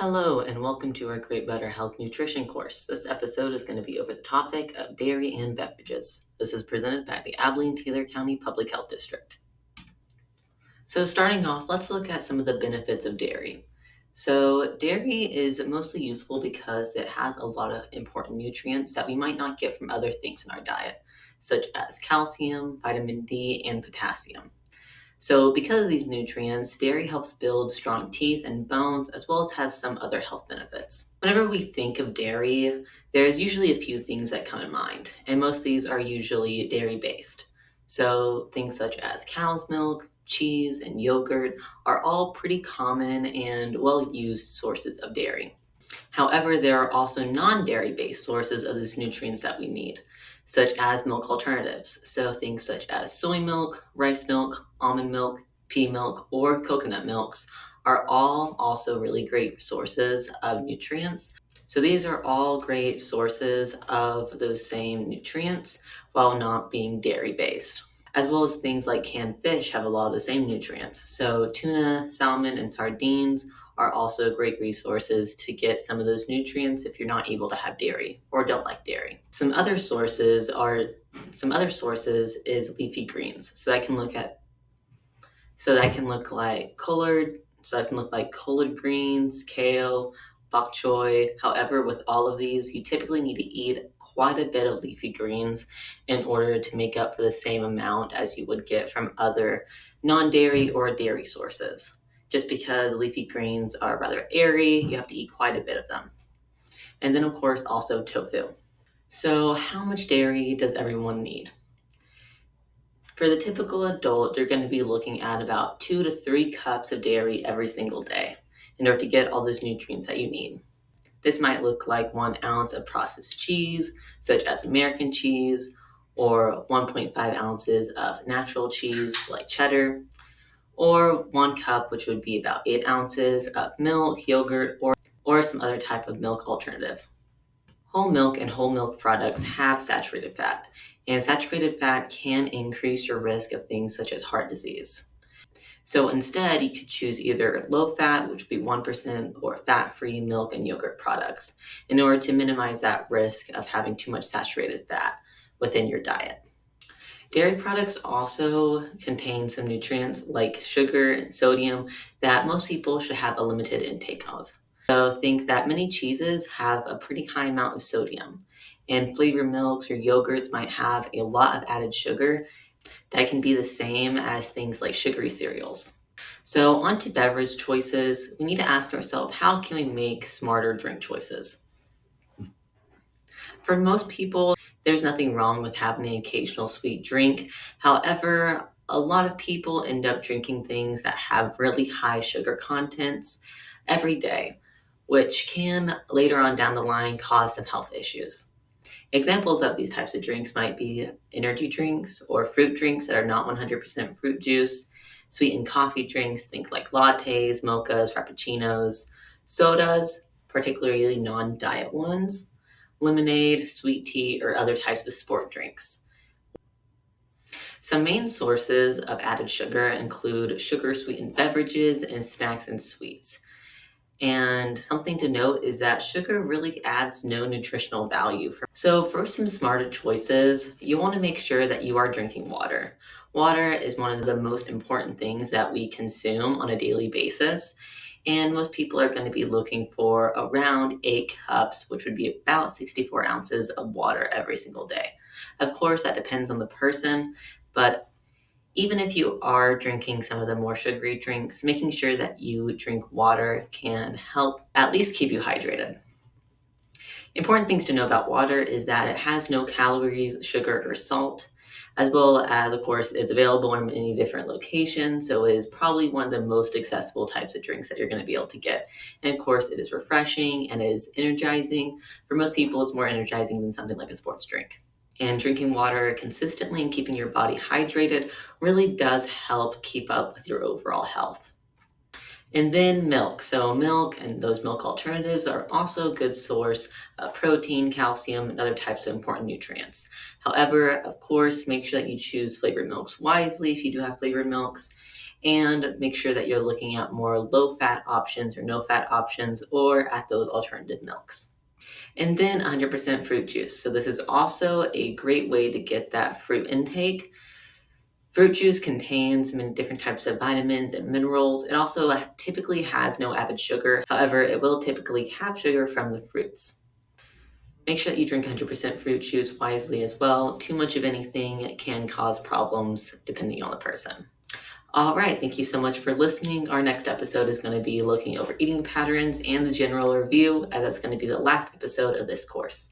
Hello, and welcome to our Great Better Health Nutrition course. This episode is going to be over the topic of dairy and beverages. This is presented by the Abilene-Taylor County Public Health District. So starting off, let's look at some of the benefits of dairy. So dairy is mostly useful because it has a lot of important nutrients that we might not get from other things in our diet, such as calcium, vitamin D, and potassium. So because of these nutrients, dairy helps build strong teeth and bones, as well as has some other health benefits. Whenever we think of dairy, there's usually a few things that come in mind, and most of these are usually dairy-based. So things such as cow's milk, cheese, and yogurt are all pretty common and well-used sources of dairy. However, there are also non-dairy based sources of these nutrients that we need, such as milk alternatives. So things such as soy milk, rice milk, almond milk, pea milk, or coconut milks are all also really great sources of nutrients. So these are all great sources of those same nutrients while not being dairy based. As well as things like canned fish have a lot of the same nutrients. So tuna, salmon, and sardines are also great resources to get some of those nutrients if you're not able to have dairy or don't like dairy. Some other sources is leafy greens. So that can look like collard greens, kale, bok choy. However, with all of these, you typically need to eat quite a bit of leafy greens in order to make up for the same amount as you would get from other non-dairy or dairy sources. Just because leafy greens are rather airy, you have to eat quite a bit of them. And then, of course, also tofu. So how much dairy does everyone need? For the typical adult, you're going to be looking at about 2 to 3 cups of dairy every single day in order to get all those nutrients that you need. This might look like 1 ounce of processed cheese, such as American cheese, or 1.5 ounces of natural cheese like cheddar, or 1 cup, which would be about 8 ounces of milk, yogurt, or some other type of milk alternative. Whole milk and whole milk products have saturated fat, and saturated fat can increase your risk of things such as heart disease. So instead, you could choose either low fat, which would be 1%, or fat-free milk and yogurt products in order to minimize that risk of having too much saturated fat within your diet. Dairy products also contain some nutrients like sugar and sodium that most people should have a limited intake of. So think that many cheeses have a pretty high amount of sodium, and flavored milks or yogurts might have a lot of added sugar that can be the same as things like sugary cereals. So on to beverage choices, we need to ask ourselves, how can we make smarter drink choices? For most people, there's nothing wrong with having an occasional sweet drink. However, a lot of people end up drinking things that have really high sugar contents every day, which can later on down the line cause some health issues. Examples of these types of drinks might be energy drinks or fruit drinks that are not 100% fruit juice, sweetened coffee drinks, think like lattes, mochas, frappuccinos, sodas, particularly non-diet ones, lemonade, sweet tea, or other types of sport drinks. Some main sources of added sugar include sugar-sweetened beverages and snacks and sweets. And something to note is that sugar really adds no nutritional value. So for some smarter choices, you want to make sure that you are drinking water. Water is one of the most important things that we consume on a daily basis. And most people are going to be looking for around 8 cups, which would be about 64 ounces of water every single day. Of course, that depends on the person, but even if you are drinking some of the more sugary drinks, making sure that you drink water can help at least keep you hydrated. Important things to know about water is that it has no calories, sugar, or salt, as well as, of course, it's available in many different locations, so it is probably one of the most accessible types of drinks that you're going to be able to get. And of course, it is refreshing and it is energizing. For most people, it's more energizing than something like a sports drink. And drinking water consistently and keeping your body hydrated really does help keep up with your overall health. And then milk. So milk and those milk alternatives are also a good source of protein, calcium, and other types of important nutrients. However, of course, make sure that you choose flavored milks wisely if you do have flavored milks. and make sure that you're looking at more low-fat options or no-fat options, or at those alternative milks. And then 100% fruit juice. So this is also a great way to get that fruit intake. Fruit juice contains many different types of vitamins and minerals. It also typically has no added sugar. However, it will typically have sugar from the fruits. Make sure that you drink 100% fruit juice wisely as well. Too much of anything can cause problems depending on the person. All right, thank you so much for listening. Our next episode is going to be looking over eating patterns and the general review, as that's going to be the last episode of this course.